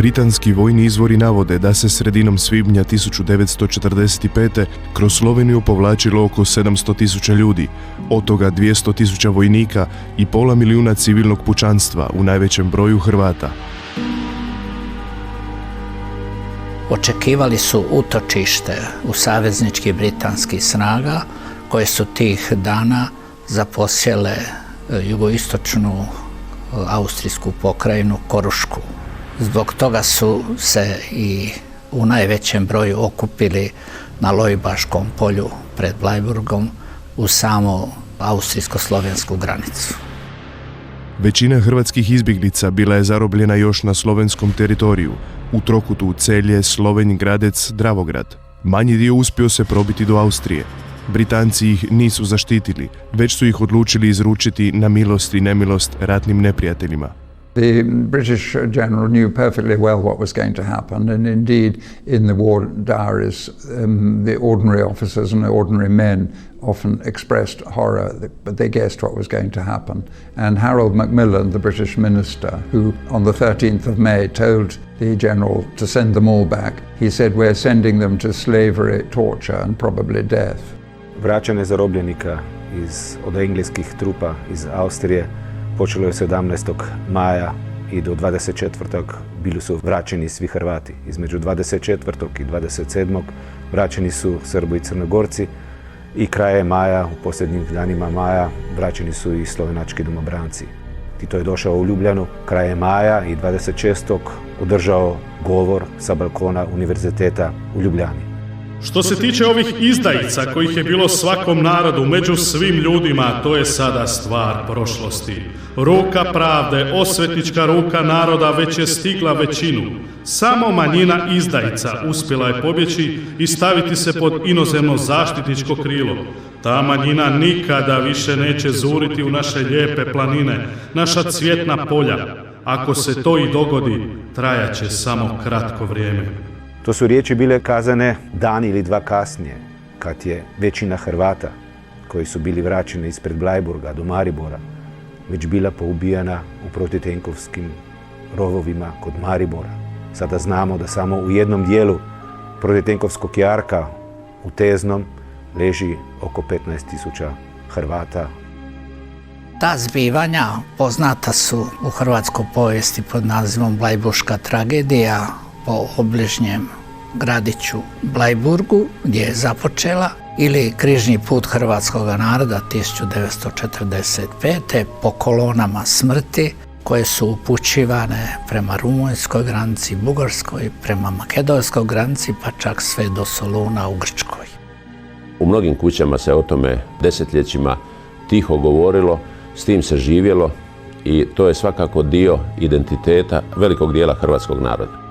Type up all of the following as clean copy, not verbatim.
Britanski vojni izvori navode da se sredinom svibnja 1945. kroz Sloveniju povlačilo oko 700.000 ljudi, od toga 200.000 vojnika i pola milijuna civilnog pučanstva, u najvećem broju Hrvata. Očekivali su utočište u savezničkih britanskih snaga koje su tih dana zaposjele jugoistočnu austrijsku pokrajinu Korušku. Zbog toga su se i u najvećem broju okupili na Lojbaškom polju pred Bleiburgom u samu austrijsko-slovensku granicu. Većina hrvatskih izbjeglica bila je zarobljena još na slovenskom teritoriju, u trokutu Celje, Slovenj, Gradec, Dravograd. Manji dio uspio se probiti do Austrije. Britanci ih nisu zaštitili, već su ih odlučili izručiti na milost i nemilost ratnim neprijateljima. The British general knew perfectly well what was going to happen, and indeed in the war diaries the ordinary officers and the ordinary men often expressed horror, but they guessed what was going to happen. And Harold Macmillan, the British minister, who on the 13th of May told the general to send them all back, he said, "We're sending them to slavery, torture and probably death." Vraćanje zarobljenika od engleskih trupa iz Austrije počelo je 17. maja i do 24. bili su vraćeni svi Hrvati. Između 24. i 27. vraćeni su Srbi i Crnogorci i kraje maja, u posljednjim danima maja, vraćeni su i slovenački domobranci. Tito je došao u Ljubljanu kraje maja i 26. održao govor sa balkona Univerziteta u Ljubljani. Što se tiče ovih izdajica kojih je bilo svakom narodu među svim ljudima, to je sada stvar prošlosti. Ruka pravde, osvetnička ruka naroda već je stigla većinu. Samo manjina izdajica uspjela je pobjeći i staviti se pod inozemno zaštitničko krilo. Ta manjina nikada više neće zuriti u naše lijepe planine, naša cvjetna polja. Ako se to i dogodi, trajaće samo kratko vrijeme. To su riječi bile kazane dan ili dva kasnije, kad je većina Hrvata, koji su bili vraćeni ispred Bleiburga do Maribora, već bila poubijana u protitenkovskim rovovima kod Maribora. Sada znamo da samo u jednom dijelu protitenkovskog jarka u Teznom leži oko 15.000 Hrvata. Ta zbivanja poznata su u hrvatskoj povijesti pod nazivom Bleiburška tragedija, po obližnjem gradiću Bleiburgu, gdje je započela, ili križni put hrvatskog naroda 1945. po kolonama smrti koje su upućivane prema rumunjskoj granici, bugarskoj, prema makedonskoj granici, pa čak sve do Soluna u Grčkoj. U mnogim kućama se o tome desetljećima tiho govorilo, s tim se živjelo i to je svakako dio identiteta velikog dijela hrvatskog naroda.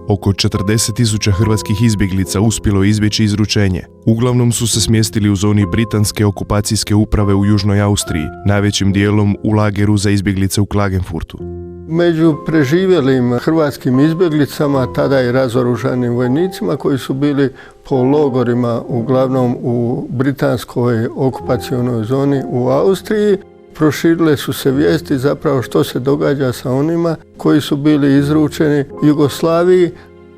Oko 40.000 hrvatskih izbjeglica uspjelo je izbjeći izručenje. Uglavnom su se smjestili u zoni britanske okupacijske uprave u Južnoj Austriji, najvećim dijelom u lageru za izbjeglice u Klagenfurtu. Među preživjelim hrvatskim izbjeglicama, tada i razoružanim vojnicima koji su bili po logorima uglavnom u britanskoj okupacionoj zoni u Austriji, proširile su se vijesti zapravo što se događa sa onima koji su bili izručeni Jugoslaviji.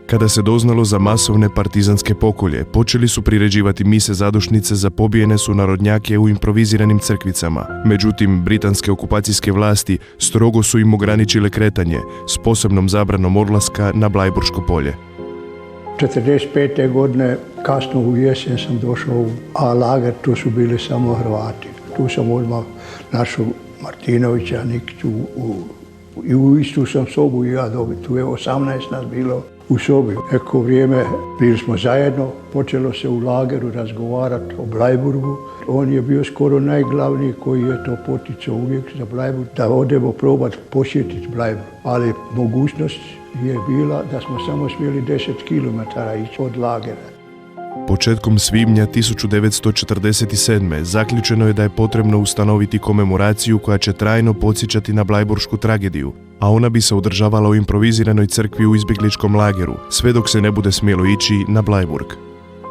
Kada se doznalo za masovne partizanske pokolje, počeli su priređivati mise zadušnice za pobijene sunarodnjake u improviziranim crkvicama. Međutim, britanske okupacijske vlasti strogo su im ograničile kretanje s posebnom zabranom odlaska na Bleiburško polje. 1945. godine, kasno u jesen sam došao, a lager tu su bili samo Hrvati. Tu sam odmah našao Martinovića, Nikiću, i u istu sam sobu i ja dobio. Tu je 18 nas bilo. u sobi. Neko vrijeme bili smo zajedno, počelo se u lageru razgovarati o Bleiburgu. On je bio skoro najglavniji koji je to poticao uvijek za Bleiburg, da odemo probati posjetiti Bleiburg. Ali mogućnost je bila da smo samo smjeli 10 km ići od lagera. Početkom svibnja 1947. zaključeno je da je potrebno ustanoviti komemoraciju koja će trajno podsjećati na Bleiburšku tragediju, a ona bi se održavala u improviziranoj crkvi u izbjegličkom lageru, sve dok se ne bude smjelo ići na Bleiburg.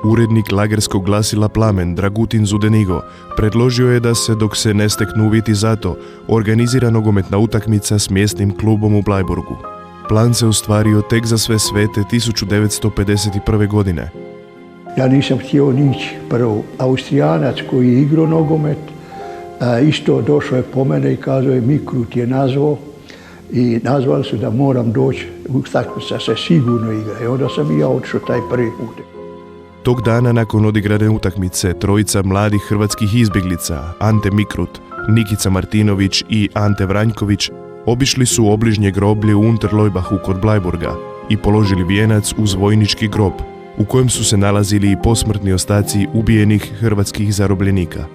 Urednik lagerskog glasila Plamen, Dragutin Zudenigo, predložio je da se, dok se ne steknu uvjeti za to, organizira nogometna utakmica s mjesnim klubom u Bleiburgu. Plan se ostvario tek za sve svete 1951. godine. Ja nisam htio nići prvo. Austrijanac koji je igrao nogomet, isto došao je po mene i kazao je Mikrut je nazvao i nazvali su da moram doći utakmica se sigurno igra. I onda sam i ja otišao taj prvi put. Tog dana nakon odigrane utakmice trojica mladih hrvatskih izbjeglica, Ante Mikrut, Nikica Martinović i Ante Vranjković, obišli su obližnje groblje u Unterleubachu kod Bleiburga i položili vijenac uz vojnički grob, u kojem su se nalazili i posmrtni ostaci ubijenih hrvatskih zarobljenika.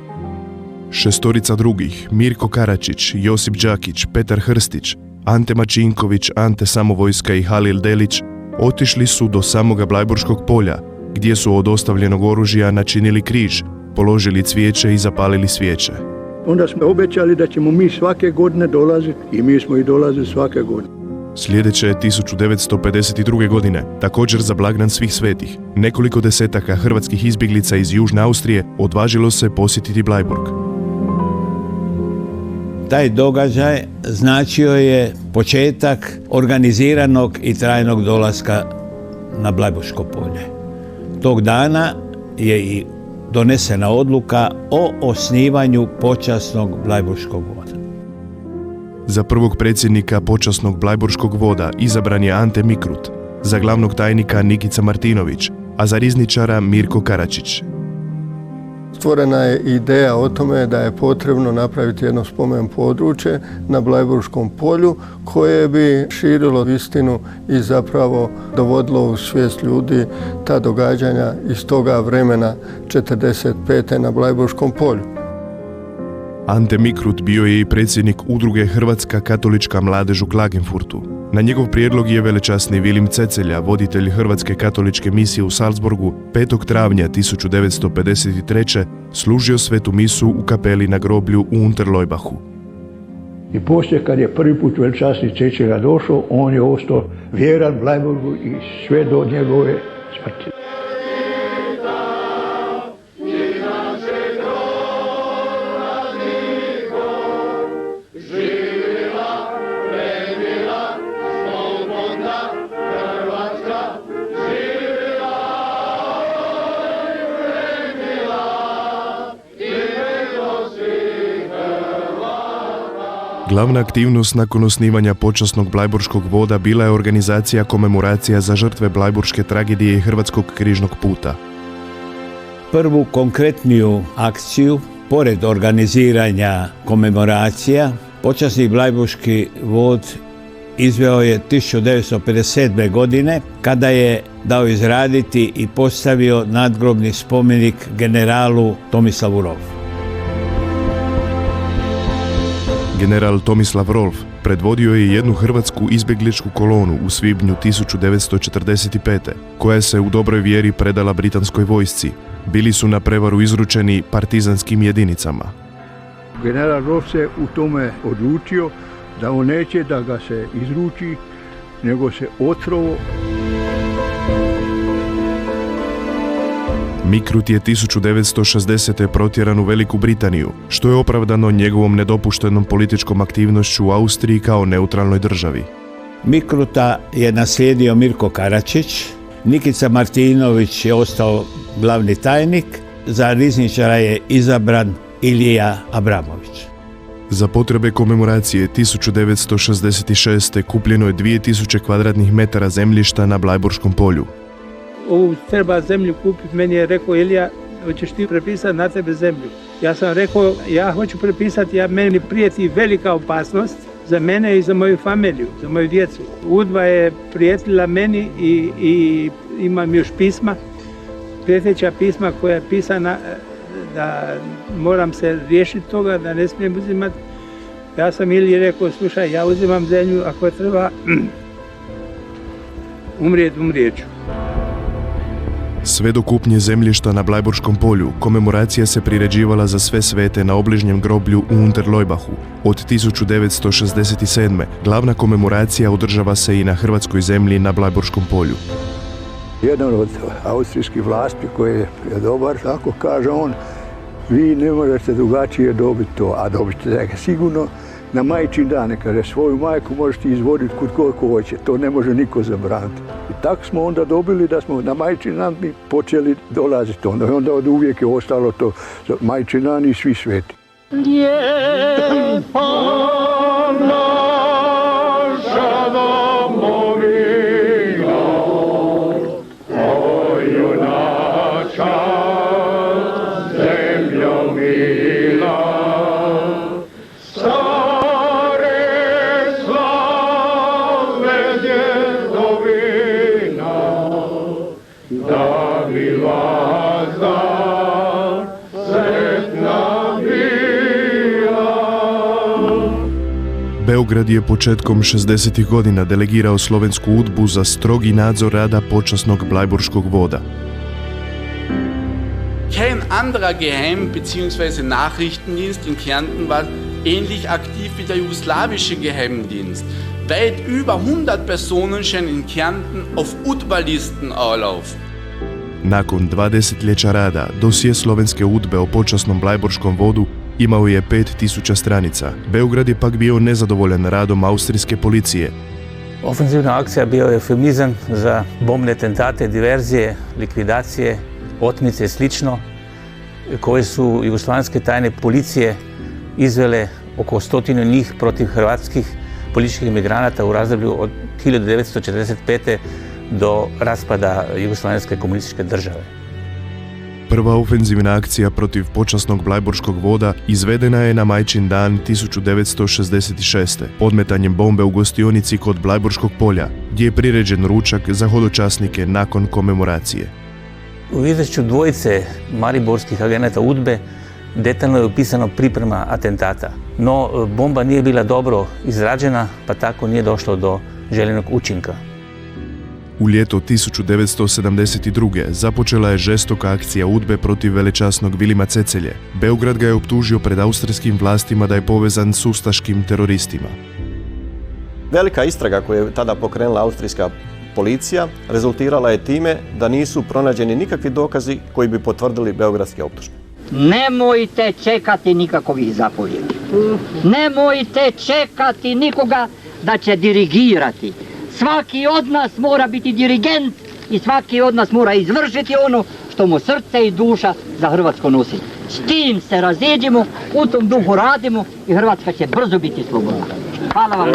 Šestorica drugih, Mirko Karačić, Josip Đakić, Petar Hrstić, Ante Mačinković, Ante Samovojska i Halil Delić otišli su do samoga Bleiburškog polja, gdje su od ostavljenog oružja načinili križ, položili cvijeće i zapalili svijeće. Onda smo obećali da ćemo mi svake godine dolaziti i mi smo i dolazili svake godine. Sljedeće je 1952. godine, također za blagdan svih svetih, nekoliko desetaka hrvatskih izbjeglica iz Južne Austrije odvažilo se posjetiti Bleiburg. Taj događaj značio je početak organiziranog i trajnog dolaska na Bleiburško polje. Tog dana je i donesena odluka o osnivanju počasnog Bleiburškog voda. Za prvog predsjednika počasnog Bleiburškog voda izabran je Ante Mikrut, za glavnog tajnika Nikica Martinović, a za rizničara Mirko Karačić. Stvorena je ideja o tome da je potrebno napraviti jedno spomen područje na Bleiburškom polju koje bi širilo istinu i zapravo dovodilo u svijest ljudi ta događanja iz toga vremena 1945. na Bleiburškom polju. Ante Mikrut bio je i predsjednik udruge Hrvatska katolička mladež u Klagenfurtu. Na njegov prijedlog je velečasni Vilim Cecelja, voditelj Hrvatske katoličke misije u Salzburgu, 5. travnja 1953. služio svetu misu u kapeli na groblju u Unterleubachu. I poslije kad je prvi put velečasni Cecelja došao, on je ostao vjeran Bleiburgu i sve do njegove smrti. Glavna aktivnost nakon osnivanja počasnog Bleiburškog voda bila je organizacija komemoracija za žrtve Bleiburške tragedije i Hrvatskog križnog puta. Prvu konkretniju akciju, pored organiziranja komemoracija, počasni Bleiburški vod izveo je 1957. godine kada je dao izraditi i postavio nadgrobni spomenik generalu Tomislavu Rolfu. General Tomislav Rolf predvodio je jednu hrvatsku izbjegličku kolonu u svibnju 1945. koja se u dobroj vjeri predala britanskoj vojsci. Bili su na prevaru izručeni partizanskim jedinicama. General Rolf se u tome odlučio da on neće da ga se izruči, nego se otrovo. Mikrut je 1960. protjeran u Veliku Britaniju, što je opravdano njegovom nedopuštenom političkom aktivnošću u Austriji kao neutralnoj državi. Mikruta je naslijedio Mirko Karačić, Nikica Martinović je ostao glavni tajnik, za rizničara je izabran Ilija Abramović. Za potrebe komemoracije 1966. kupljeno je 2000 kvadratnih metara zemljišta na Bleiburškom polju. Ovu treba zemlju kupiti, meni je rekao Ilija, hoćeš ti prepisati na tebe zemlju. Ja sam rekao, ja hoću prepisati, meni prijeti velika opasnost za mene i za moju familiju, za moju djecu. UDBA je prijetila meni i imam još pisma, prijeteća pisma koja je pisana da moram se riješiti toga, da ne smijem uzimati. Ja sam Iliji rekao, slušaj, ja uzimam zemlju, ako treba umrijet ću. Sve do kupnje zemljišta na Blajburškom polju, komemoracija se priređivala za sve svete na obližnjem groblju u Unterleubachu. Od 1967. glavna komemoracija održava se i na hrvatskoj zemlji na Blajburškom polju. Jedan od austrijskih vlasti koji je dobar, tako kaže on, vi ne možete drugačije dobiti to, a dobit ćete ga sigurno na majčin dan, kada svoju majku možete izvoditi kud god hoće, to ne može niko zabraniti. I tako smo onda dobili da smo na majčin dan mi počeli dolaziti onda od uvijek je ostalo to majčin dan i svi sveti. Lijepa naša domovina, o junača zemljo mila, Beograd je početkom 60. godina delegirao slovensku UDBU za strogi nadzor rada počasnog Blajburškog voda. Kein anderer Geheim- bzw. Nachrichtendienst in Kärnten war ähnlich aktiv wie der jugoslawische Geheimdienst. Weit über 100 Personen stehen in Kärnten auf UDBA-Listen Urlaub. Nakon 20 rada, dosje slovenske UDBE o počasnom Blajburškom vodu imao je 5000 stranica. Beograd je pak bio nezadovoljan radom austrijske policije. Ofenzivna akcija bio je eufemizam za bombne tentate, diverzije, likvidacije, otmice i slično, koje su jugoslavenske tajne policije izvele oko 100 njih protiv hrvatskih političkih imigranata u razdoblju od 1945. do raspada Jugoslavenske komunističke države. Prva ofenzivna akcija protiv počasnog Blajburškog voda izvedena je na majčin dan 1966. podmetanjem bombe u gostionici kod Blajburškog polja, gdje je priređen ručak za hodočasnike nakon komemoracije. U izvješću dvojice mariborskih agenata UDBE detaljno je opisano priprema atentata, no bomba nije bila dobro izrađena, pa tako nije došlo do željenog učinka. U ljeto 1972. započela je žestoka akcija UDBE protiv velečasnog Vilima Cecelje. Beograd ga je optužio pred austrijskim vlastima da je povezan s ustaškim teroristima. Velika istraga koju je tada pokrenula austrijska policija rezultirala je time da nisu pronađeni nikakvi dokazi koji bi potvrdili beogradske optužbe. Nemojte čekati nikakovih zapovjedi. Nemojte čekati nikoga da će dirigirati. Svaki od nas mora biti dirigent i svaki od nas mora izvršiti ono što mu srce i duša za Hrvatsko nosi. S tim se raziđemo, u tom duhu radimo i Hrvatska će brzo biti slobodna. Hvala vam.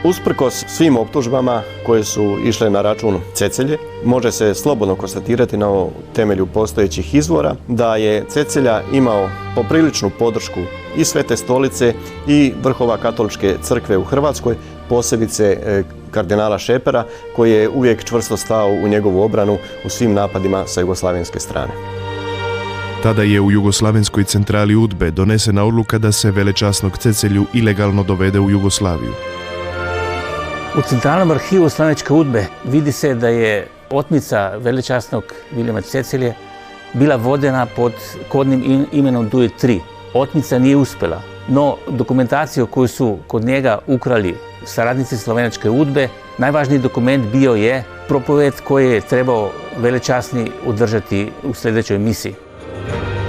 Usprkos svim optužbama koje su išle na račun Cecelje, može se slobodno konstatirati na temelju postojećih izvora da je Cecelja imao popriličnu podršku i Svete stolice i vrhova katoličke crkve u Hrvatskoj, posebice kardinala Šepera, koji je uvijek čvrsto stao u njegovu obranu u svim napadima sa jugoslavenske strane. Tada je u jugoslavenskoj centrali UDBE donesena odluka da se velečasnog Cecelju ilegalno dovede u Jugoslaviju. U centralnom arhivu Slovenačke UDBE vidi se da je otmica velečasnog Vilima Cecelje bila vodena pod kodnim imenom Duje 3. Otmica nije uspjela, no dokumentaciju koju su kod njega ukrali saradnici Slovenačke UDBE, najvažniji dokument bio je propoved koji je trebao velečasni održati u sljedećoj misiji.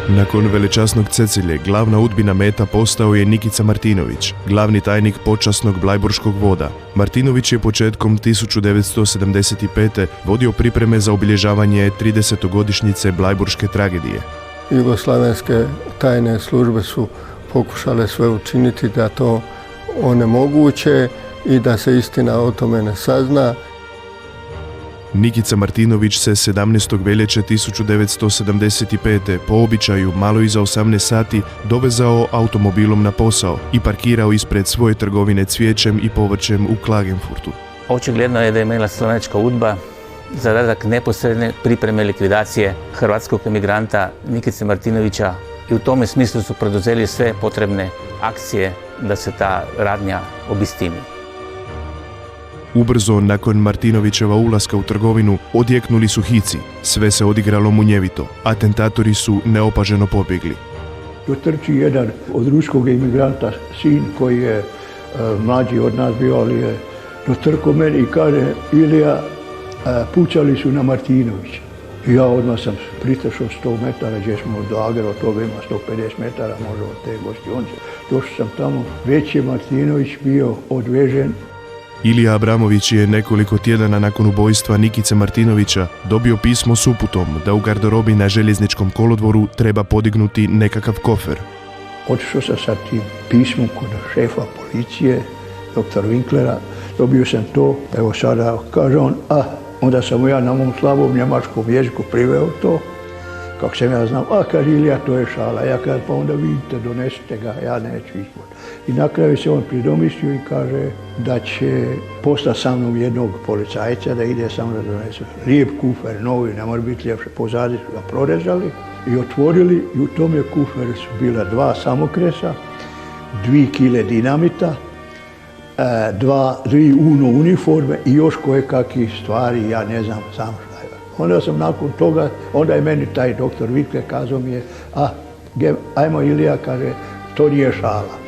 Nakon velečasnog Cecelje, glavna udbina meta postao je Nikica Martinović, glavni tajnik počasnog Blajburškog voda. Martinović je početkom 1975. vodio pripreme za obilježavanje 30-godišnjice Blajburške tragedije. Jugoslavenske tajne službe su pokušale sve učiniti da to onemoguće i da se istina o tome ne sazna. Nikica Martinović se 17. veljače 1975. po običaju malo iza 18 sati dovezao automobilom na posao i parkirao ispred svoje trgovine cvijećem i povrćem u Klagenfurtu. Očigledno je da je imala slovenačka udba zadatak neposredne pripreme likvidacije hrvatskog emigranta Nikice Martinovića i u tome smislu su poduzeli sve potrebne akcije da se ta radnja obistini. Ubrzo nakon Martinovićeva ulaska u trgovinu odjeknuli su hici. Sve se odigralo munjevito. Atentatori su neopaženo pobjegli. Dotrči jedan od ruskog imigranta, sin koji je mlađi od nas bio, ali je dotrko meni i kaže: Ilija, pucali su na Martinovića. I ja odmah sam pritašao 100 metara gdje smo od Lagerova, toga ima 150 metara možda od te gostionice. Došao sam tamo, već je Martinović bio odvežen. Ilija Abramović je nekoliko tjedana nakon ubojstva Nikice Martinovića dobio pismo s uputom da u garderobi na željezničkom kolodvoru treba podignuti nekakav kofer. Otišao sam sa tim pismom kod šefa policije, doktora Winklera, dobio sam to, evo sada kaže on, onda sam ja na mom slabom njemačkom jeziku priveo to, kako sam ja znam, kaže Ilija, to je šala, ja kažem, pa onda vidite, donesite ga, ja neću izvod. I na kraju se on pridomislio i kaže da će poslati sa mnom jednog policajca da ide samo da donese lijep kufer, novi, ne mora biti lijepše, pozadi su ga prorezali i otvorili i u tome kuferu su bila 2 samokresa, 2 kile dinamita, 2 UNO uniforme i još kojekakvih stvari, ja ne znam sam šta je. Onda sam nakon toga, onda je meni taj doktor Winkler kazao mi je, ajmo Ilija, kaže, to nije šala.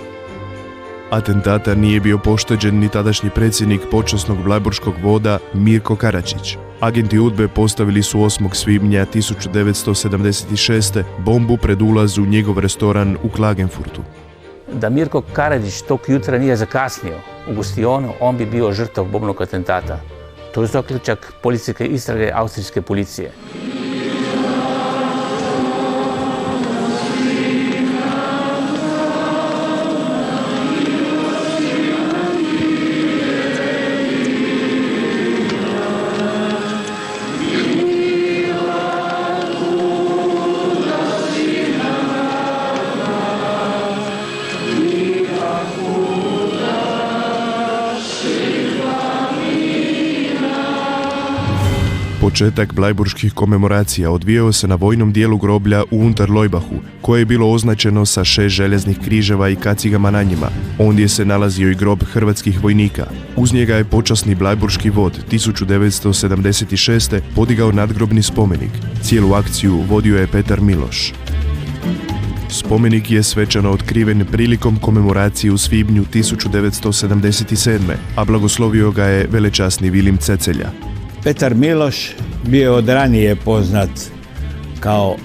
Atentata nije bio pošteđen ni tadašnji predsjednik počasnog blajburškog voda Mirko Karačić. Agenti UDBE postavili su 8. svibnja 1976. bombu pred ulaz u njegov restoran u Klagenfurtu. Da Mirko Karačić tog jutra nije zakasnio u gostionu, on bi bio žrtav bombnog atentata. To je zaključak policijske istrage austrijske policije. Početak blajburških komemoracija odvijao se na vojnom dijelu groblja u Unterleubachu, koje je bilo označeno sa 6 željeznih križeva i kacigama na njima. Ondje se nalazio i grob hrvatskih vojnika. Uz njega je počasni blajburški vod 1976. podigao nadgrobni spomenik. Cijelu akciju vodio je Petar Miloš. Spomenik je svečano otkriven prilikom komemoracije u svibnju 1977. a blagoslovio ga je velečasni Vilim Cecelja. Petar Miloš bio je od ranije poznat kao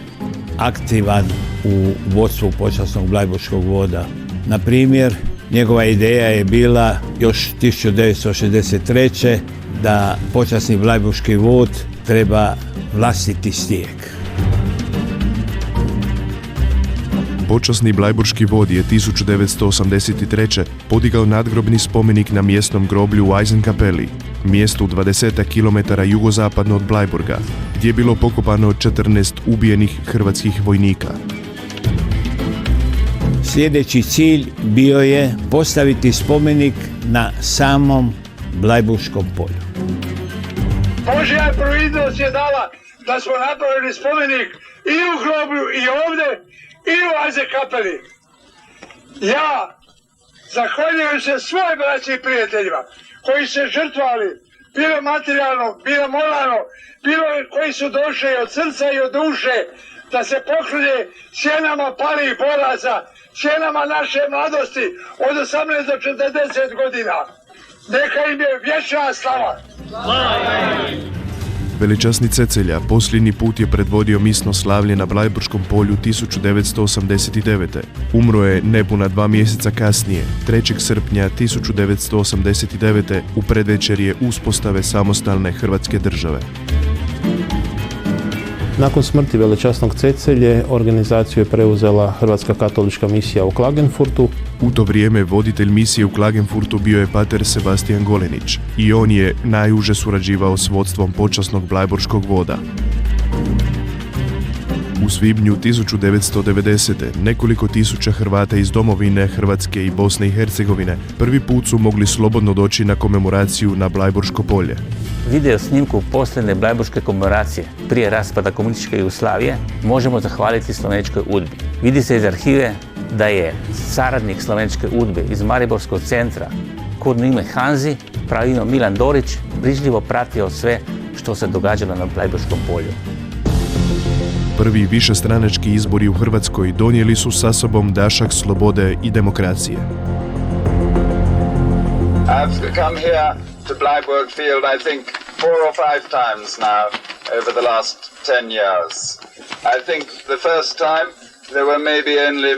aktivan u vodstvu počasnog blajburškog voda. Na primjer, njegova ideja je bila još 1963. da počasni blajburški vod treba vlastiti stijeg. Počasni blajburški vod je 1983. podigao nadgrobni spomenik na mjesnom groblju u Eisenkapeli, mjestu 20 km jugozapadno od Blajburga, gdje je bilo pokopano 14 ubijenih hrvatskih vojnika. Sljedeći cilj bio je postaviti spomenik na samom Blajburškom polju. Božja providnost je dala da smo napravili spomenik i u groblju i ovdje i u Eisenkapeli. Ja zahvaljujem se svoj braći i prijateljima koji se žrtvovali, bilo materijalno, bilo moralno, bilo koji su došli od srca i od duše, da se pokrije sjenama palih boraca, sjenama naše mladosti od 18 do 40 godina. Neka im je vječna slava. Velečasni Cecelja posljednji put je predvodio misno slavlje na Blajburškom polju 1989. Umro je nepuna 2 mjeseca kasnije, 3. srpnja 1989. u predvečerje uspostave samostalne Hrvatske države. Nakon smrti velečasnog Cecelje organizaciju je preuzela Hrvatska katolička misija u Klagenfurtu. U to vrijeme voditelj misije u Klagenfurtu bio je pater Sebastian Golenić i on je najuže surađivao s vodstvom počasnog blajburškog voda. U svibnju 1990. nekoliko tisuća Hrvata iz domovine Hrvatske i Bosne i Hercegovine prvi put su mogli slobodno doći na komemoraciju na Blajburško polje. Video snimku posljednje blajburške komemoracije prije raspada komunističke Jugoslavije možemo zahvaliti Sloveničkoj UDBI. Vidi se iz arhive da je saradnik Sloveničke UDBE iz Mariborskog centra, kodno ime Hanzi, pravimo Milan Dorić, brižljivo pratio sve što se događalo na Blajburškom polju. Prvi višestranački izbori u Hrvatskoj donijeli su sa sobom dašak slobode i demokracije. I've come here to Bleiburg Field, I think, 4 or 5 times now over the last 10 years. I think the first time there were maybe only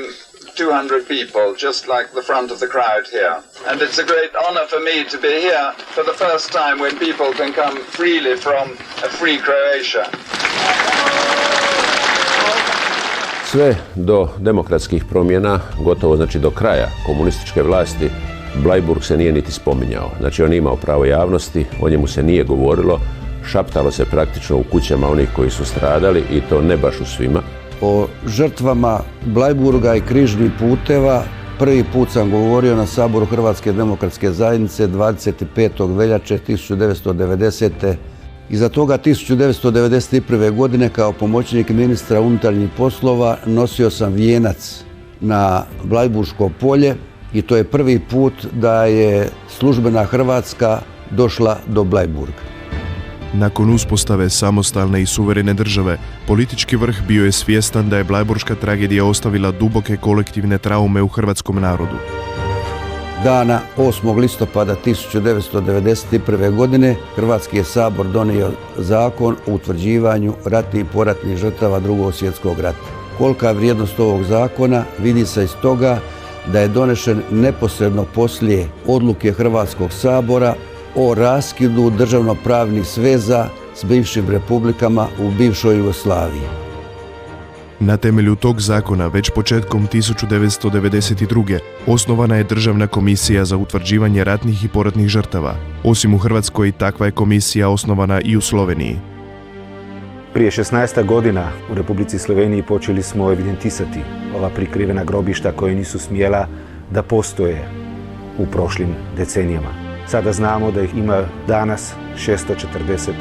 200 people, just like the front of the crowd here. And it's a great honor for me to be here for the first time when people can come freely from a free Croatia. Sve do demokratskih promjena, gotovo znači do kraja komunističke vlasti, Blajburg se nije niti spominjao. Znači on je imao pravo javnosti, o njemu se nije govorilo, šaptalo se praktično u kućama onih koji su stradali i to ne baš u svima. O žrtvama Blajburga i križnih puteva prvi put sam govorio na Saboru Hrvatske demokratske zajednice 25. veljače 1990. Iza toga 1991. godine kao pomoćnik ministra unutarnjih poslova nosio sam vijenac na Blajburško polje i to je prvi put da je službena Hrvatska došla do Blajburga. Nakon uspostave samostalne i suverene države, politički vrh bio je svjestan da je blajburška tragedija ostavila duboke kolektivne traume u hrvatskom narodu. Dana 8. listopada 1991. godine Hrvatski je sabor donio zakon o utvrđivanju ratnih i poratnih žrtava Drugog svjetskog rata. Kolika je vrijednost ovog zakona vidi se iz toga da je donešen neposredno poslije odluke Hrvatskog sabora o raskidu državnopravnih sveza s bivšim republikama u bivšoj Jugoslaviji. Na temelju tog zakona već početkom 1992. osnovana je Državna komisija za utvrđivanje ratnih i poratnih žrtava. Osim u Hrvatskoj, takva je komisija osnovana i u Sloveniji. Prije 16 godina u Republici Sloveniji počeli smo evidentisati ova prikrivena grobišta koje nisu smjela da postoje u prošlim decenijama. Sada znamo da ih ima danas 642.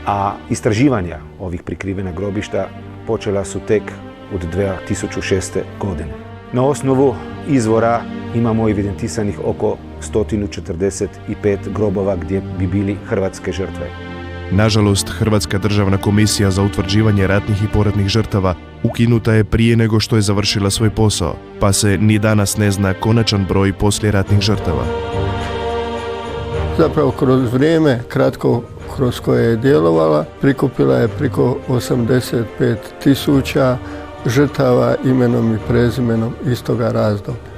A istraživanja ovih prikrivena grobišta počela su tek od 2006. godine. Na osnovu izvora imamo evidentisanih oko 145 grobova gdje bi bili hrvatske žrtve. Nažalost, Hrvatska državna komisija za utvrđivanje ratnih i poratnih žrtava ukinuta je prije nego što je završila svoj posao, pa se ni danas ne zna konačan broj poslijeratnih žrtava. Zapravo kroz vrijeme kratko kroz koje je djelovala, prikupila je preko 85.000 žrtava imenom i prezimenom istoga razdoblja.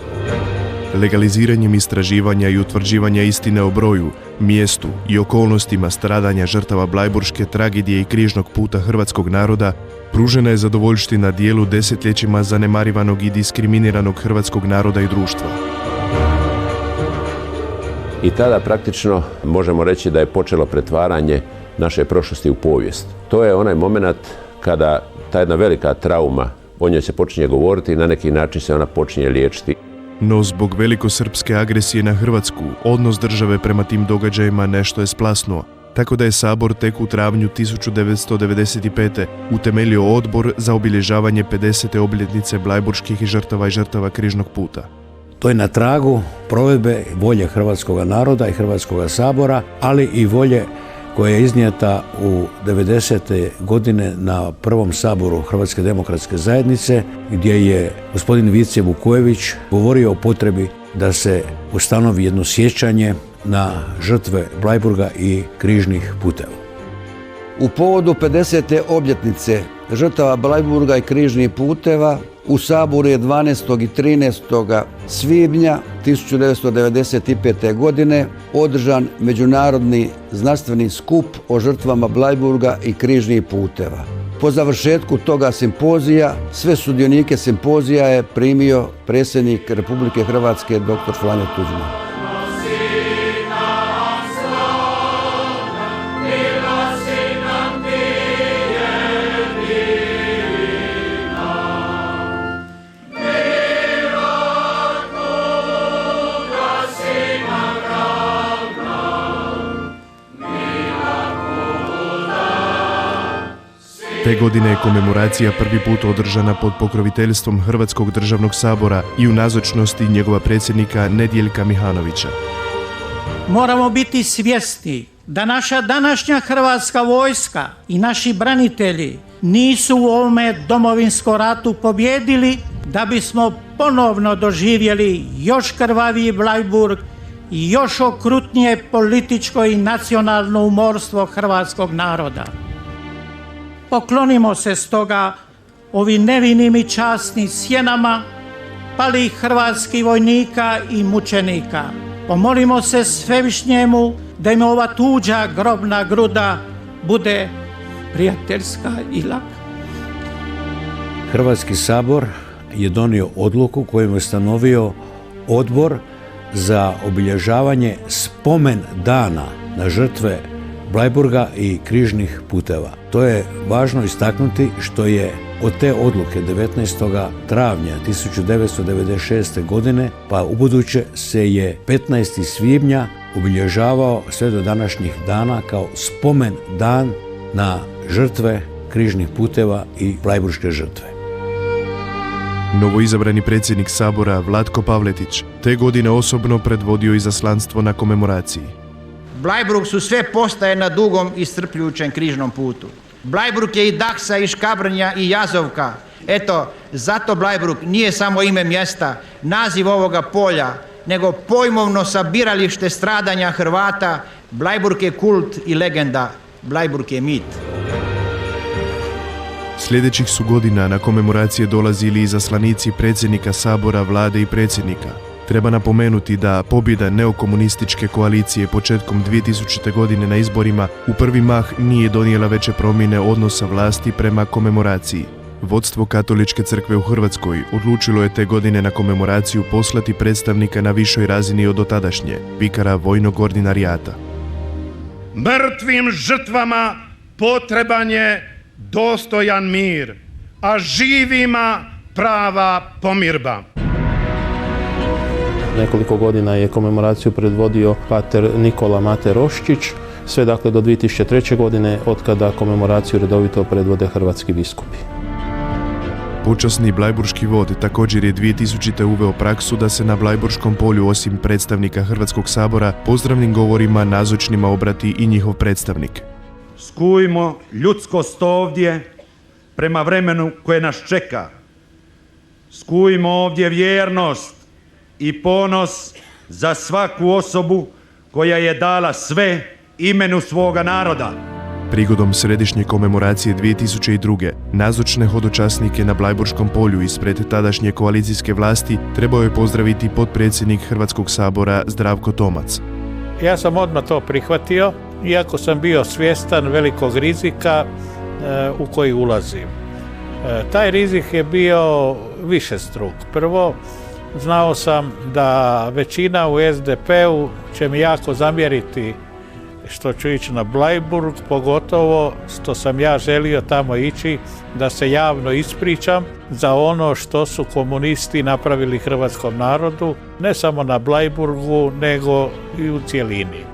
Legaliziranjem istraživanja i utvrđivanja istine o broju, mjestu i okolnostima stradanja žrtava blajburške tragedije i križnog puta hrvatskog naroda, pružena je zadovoljština dijelu desetljećima zanemarivanog i diskriminiranog hrvatskog naroda i društva. I tada praktično možemo reći da je počelo pretvaranje naše prošlosti u povijest. To je onaj moment kada ta jedna velika trauma, o njoj se počinje govoriti i na neki način se ona počinje liječiti. No zbog velikosrpske agresije na Hrvatsku, odnos države prema tim događajima nešto je splasnuo, tako da je Sabor tek u travnju 1995. utemeljio odbor za obilježavanje 50. obljetnice blajburških žrtava i žrtava križnog puta. To je na tragu provedbe volje hrvatskog naroda i Hrvatskog sabora, ali i volje koja je iznijeta u 90. godine na prvom saboru Hrvatske demokratske zajednice, gdje je gospodin Vice Vukojević govorio o potrebi da se ustanovi jedno sjećanje na žrtve Blajburga i križnih puteva. U povodu 50. obljetnice žrtava Blajburga i križnih puteva u Saboru je 12. i 13. svibnja 1995. godine održan međunarodni znanstveni skup o žrtvama Blajburga i križnih puteva. Po završetku toga simpozija, sve sudionike simpozija je primio predsjednik Republike Hrvatske dr. Franjo Tuđman. Te godine je komemoracija prvi put održana pod pokroviteljstvom Hrvatskog državnog sabora i u nazočnosti njegova predsjednika Nedijeljka Mihanovića. Moramo biti svjesni da naša današnja Hrvatska vojska i naši branitelji nisu u ovome Domovinskom ratu pobjedili da bismo ponovno doživjeli još krvaviji Bleiburg i još okrutnije političko i nacionalno umorstvo hrvatskog naroda. Poklonimo se stoga ovim nevinim i časnim sjenama palih hrvatskih vojnika i mučenika. Pomolimo se Svevišnjemu da im ova tuđa grobna gruda bude prijateljska i laka. Hrvatski sabor je donio odluku kojom je ustanovio odbor za obilježavanje spomen dana na žrtve Bleiburga i križnih puteva. To je važno istaknuti što je od te odluke 19. travnja 1996. godine pa ubuduće se je 15. svibnja obilježavao sve do današnjih dana kao spomen dan na žrtve križnih puteva i Bleiburške žrtve. Novoizabrani predsjednik sabora Vlatko Pavletić te godine osobno predvodio izaslanstvo na komemoraciji. Bleiburg su sve postaje na dugom i strpljujućem križnom putu. Bleiburg je i Daksa i Škabrnja i Jazovka. Eto, zato Bleiburg nije samo ime mjesta, naziv ovoga polja, nego pojmovno sabiralište stradanja Hrvata. Bleiburg je kult i legenda, Bleiburg je mit. Sljedećih su godina na komemoracije dolazili izaslanici predsjednika sabora, vlade i predsjednika. Treba napomenuti da pobjeda neokomunističke koalicije početkom 2000. godine na izborima u prvi mah nije donijela veće promjene odnosa vlasti prema komemoraciji. Vodstvo Katoličke crkve u Hrvatskoj odlučilo je te godine na komemoraciju poslati predstavnika na višoj razini od dotadašnje, vikara vojnog ordinarijata. Mrtvim žrtvama potreban je dostojan mir, a živima prava pomirba. Nekoliko godina je komemoraciju predvodio pater Nikola Mate Roščić, sve dakle do 2003. godine, otkada komemoraciju redovito predvode hrvatski biskupi. Počasni blajburški vod također je 2000. uveo praksu da se na Blajburškom polju osim predstavnika Hrvatskog sabora pozdravnim govorima nazočnima obrati i njihov predstavnik. Skujmo ljudskost ovdje prema vremenu koje nas čeka. Skujmo ovdje vjernost i ponos za svaku osobu koja je dala sve imenu svoga naroda. Prigodom središnje komemoracije 2002. nazočne hodočasnike na Blajburškom polju ispred tadašnje koalicijske vlasti trebao je pozdraviti potpredsjednik Hrvatskog sabora Zdravko Tomac. Ja sam odmah to prihvatio, iako sam bio svjestan velikog rizika u koji ulazim. Taj rizik je bio višestruk. Prvo, znao sam da većina u SDP-u će mi jako zamjeriti što ću ići na Bleiburg, pogotovo što sam ja želio tamo ići da se javno ispričam za ono što su komunisti napravili hrvatskom narodu, ne samo na Bleiburgu, nego i u cjelini.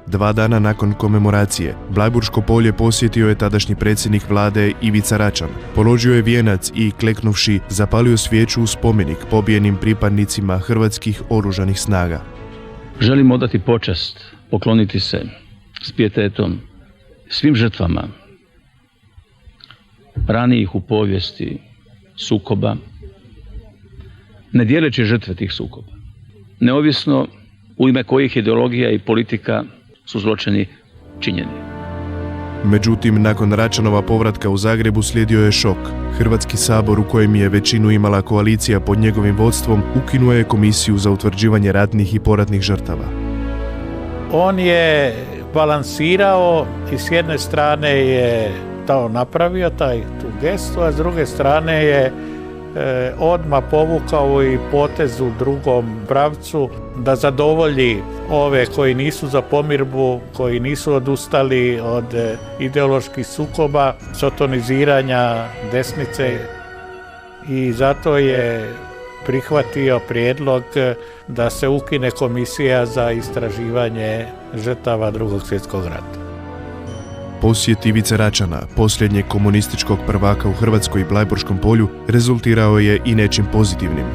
2 dana nakon komemoracije, Blajburško polje posjetio je tadašnji predsjednik vlade Ivica Račan. Položio je vijenac i, kleknuvši, zapalio svijeću u spomenik pobijenim pripadnicima hrvatskih oružanih snaga. Želim odati počast, pokloniti se s pijetetom svim žrtvama ranijih u povijesti sukoba, ne dijeleći žrtve tih sukoba, neovisno u ime kojih ideologija i politika su zločini činjeni. Međutim, nakon Račanova povratka u Zagrebu slijedio je šok. Hrvatski sabor, u kojem je većinu imala koalicija pod njegovim vodstvom, ukinuo je komisiju za utvrđivanje ratnih i poratnih žrtava. On je balansirao i s jedne strane je to napravio, tu gestu, a s druge strane je odmah povukao i potez u drugom pravcu da zadovolji ove koji nisu za pomirbu, koji nisu odustali od ideoloških sukoba, sotoniziranja desnice, i zato je prihvatio prijedlog da se ukine komisija za istraživanje žrtava Drugog svjetskog rata. Posjet Ivice Račana, posljednjeg komunističkog prvaka u Hrvatskoj i Blajburškom polju, rezultirao je i nečim pozitivnim.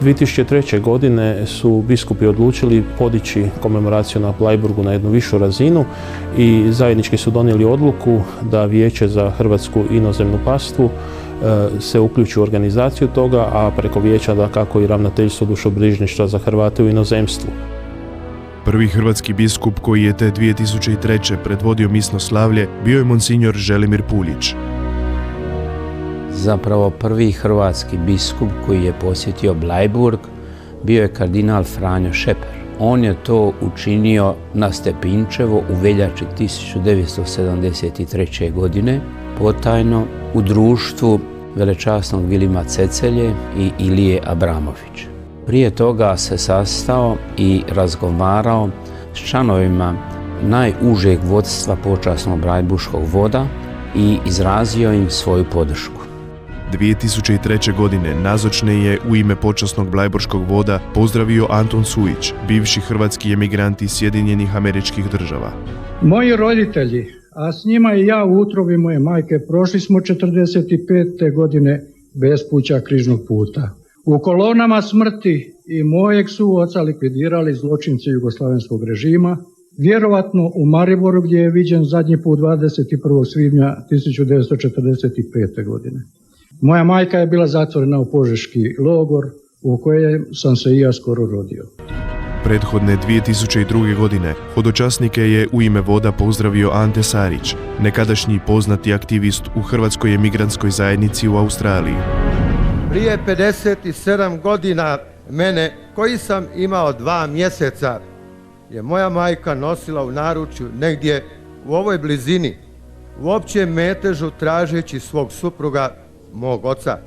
2003. godine su biskupi odlučili podići komemoraciju na Bleiburgu na jednu višu razinu i zajednički su donijeli odluku da Vijeće za hrvatsku inozemnu pastvu se uključi u organizaciju toga, a preko vijeća dakako i ravnateljstvo dušobrižništva za Hrvate u inozemstvu. Prvi hrvatski biskup koji je te 2003. predvodio misno slavlje bio je monsignor Želimir Puljić. Zapravo prvi hrvatski biskup koji je posjetio Bleiburg bio je kardinal Franjo Šeper. On je to učinio na Stepinčevo u veljači 1973. godine, potajno u društvu velečasnog Vilima Cecelje i Ilije Abramovića. Prije toga se sastao i razgovarao s članovima najužeg vodstva počasnog Blajburškog voda i izrazio im svoju podršku. 2003. godine nazočne je u ime počasnog Blajburškog voda pozdravio Anton Sujić, bivši hrvatski emigrant iz Sjedinjenih Američkih Država. Moji roditelji, a s njima i ja u utrobi moje majke, prošli smo 45. godine bespuća križnog puta. U kolonama smrti i mojeg su oca likvidirali zločinci jugoslavenskog režima, vjerovatno u Mariboru gdje je viđen zadnji put 21. svibnja 1945. godine. Moja majka je bila zatvorena u požeški logor u kojem sam se i ja skoro rodio. Prethodne 2002. godine hodočasnike je u ime voda pozdravio Ante Sarić, nekadašnji poznati aktivist u Hrvatskoj emigrantskoj zajednici u Australiji. Prije 57 godina mene, koji sam imao 2 mjeseca, je moja majka nosila u naručju negdje u ovoj blizini, u općem metežu tražeći svog supruga, mog oca,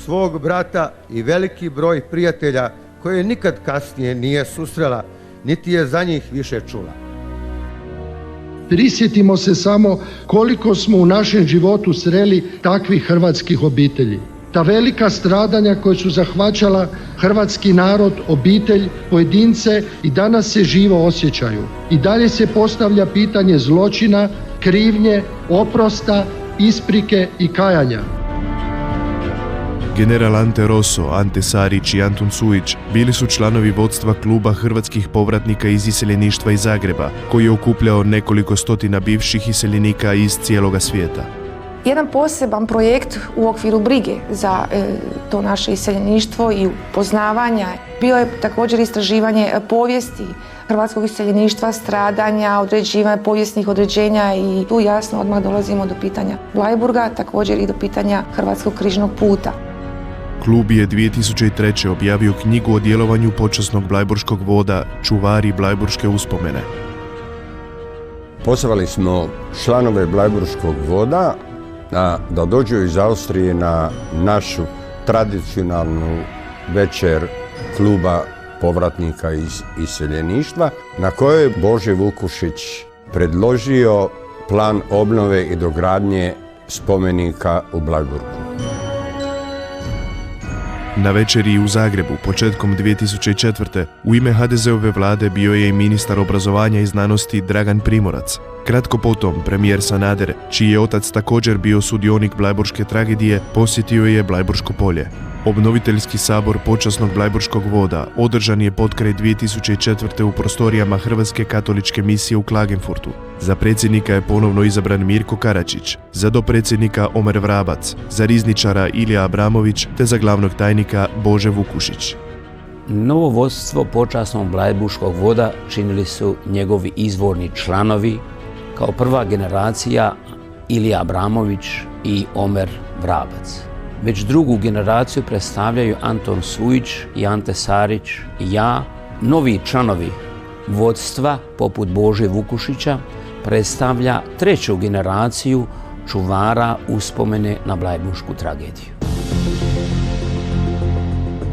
svog brata i veliki broj prijatelja koje nikad kasnije nije susrela, niti je za njih više čula. Prisjetimo se samo koliko smo u našem životu sreli takvih hrvatskih obitelji. Ta velika stradanja koja su zahvaćala hrvatski narod, obitelj, pojedince i danas se živo osjećaju. I dalje se postavlja pitanje zločina, krivnje, oprosta, isprike i kajanja. General Ante Rosso, Ante Sarić i Anton Sujić bili su članovi vodstva kluba hrvatskih povratnika iz iseljeništva iz Zagreba, koji je okupljao nekoliko stotina bivših iseljenika iz cijeloga svijeta. Jedan poseban projekt u okviru brige za to naše iseljeništvo i upoznavanja bio je također istraživanje povijesti hrvatskog iseljeništva, stradanja, određivanja povijesnih određenja i tu jasno odmah dolazimo do pitanja Bleiburga, također i do pitanja Hrvatskog križnog puta. Klub je 2003. objavio knjigu o djelovanju počasnog Blajburškog voda Čuvari Blajburške uspomene. Pozvali smo članove Blajburškog voda da dođu iz Austrije na našu tradicionalnu večer kluba povratnika iz iseljeništva, na kojoj je Bože Vukušić predložio plan obnove i dogradnje spomenika u Blajburgu. Na večeri u Zagrebu početkom 2004. u ime HDZ-ove vlade bio je i ministar obrazovanja i znanosti Dragan Primorac. Kratko potom, premijer Sanader, čiji je otac također bio sudionik Blajburške tragedije, posjetio je Blajburško polje. Obnoviteljski sabor počasnog Blajburškog voda održan je potkraj 2004. u prostorijama Hrvatske katoličke misije u Klagenfurtu. Za predsjednika je ponovno izabran Mirko Karačić, za dopredsjednika Omer Vrabac, za rizničara Ilija Abramović te za glavnog tajnika Bože Vukušić. Novo vodstvo počasnog Blajburškog voda činili su njegovi izvorni članovi, kao prva generacija Ilija Abramović i Omer Vrabac. Već drugu generaciju predstavljaju Anton Sujić i Ante Sarić i ja. Novi članovi vodstva, poput Bože Vukušića, predstavlja treću generaciju čuvara uspomene na Blajburšku tragediju.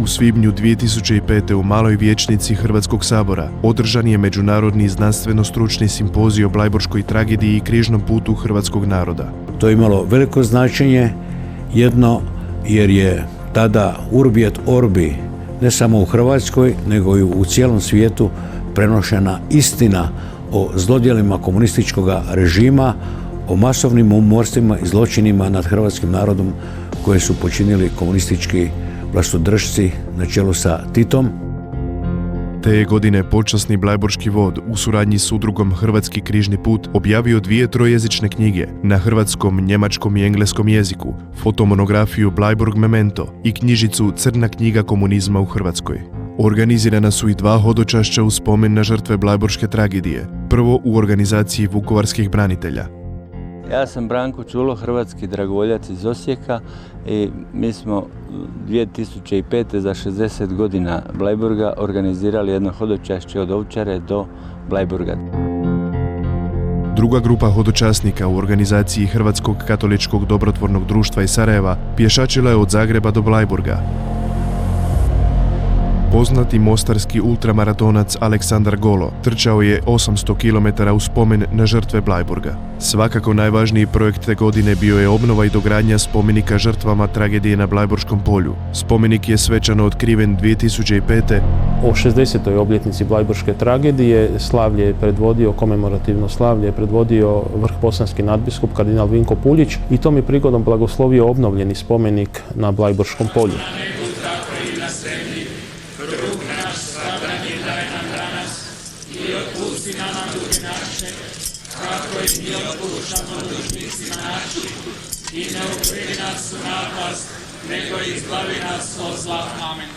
U svibnju 2005. u Maloj vijećnici Hrvatskog sabora održan je međunarodni znanstveno-stručni simpozij o Blajburškoj tragediji i križnom putu hrvatskog naroda. To je imalo veliko značenje, jedno jer je tada urbi et orbi, ne samo u Hrvatskoj, nego i u cijelom svijetu prenošena istina o zlodjelima komunističkog režima, o masovnim umorstvima i zločinima nad hrvatskim narodom koje su počinili komunistički vlastodržci na čelu sa Titom. Te je godine počasni blajburški vod u suradnji s udrugom Hrvatski križni put objavio 2 trojezične knjige na hrvatskom, njemačkom i engleskom jeziku, fotomonografiju Bleiburg Memento i knjižicu Crna knjiga komunizma u Hrvatskoj. Organizirana su i 2 hodočašća u spomen na žrtve Blajburške tragedije, prvo u organizaciji vukovarskih branitelja. Ja sam Branko Čulo, hrvatski dragovoljac iz Osijeka i mi smo 2005. za 60 godina Bleiburga organizirali jedno hodočašće od Ovčare do Bleiburga. Druga grupa hodočasnika u organizaciji Hrvatskog katoličkog dobrotvornog društva iz Sarajeva pješačila je od Zagreba do Bleiburga. Poznati mostarski ultramaratonac Aleksandar Golo trčao je 800 km u spomen na žrtve Bleiburga. Svakako najvažniji projekt te godine bio je obnova i dogradnja spomenika žrtvama tragedije na Bleiburškom polju. Spomenik je svečano otkriven 2005. O 60. obljetnici Bleiburške tragedije slavlje je predvodio, komemorativno slavlje je predvodio vrhbosanski nadbiskup kardinal Vinko Puljić i tom je prigodom blagoslovio obnovljeni spomenik na Bleiburškom polju.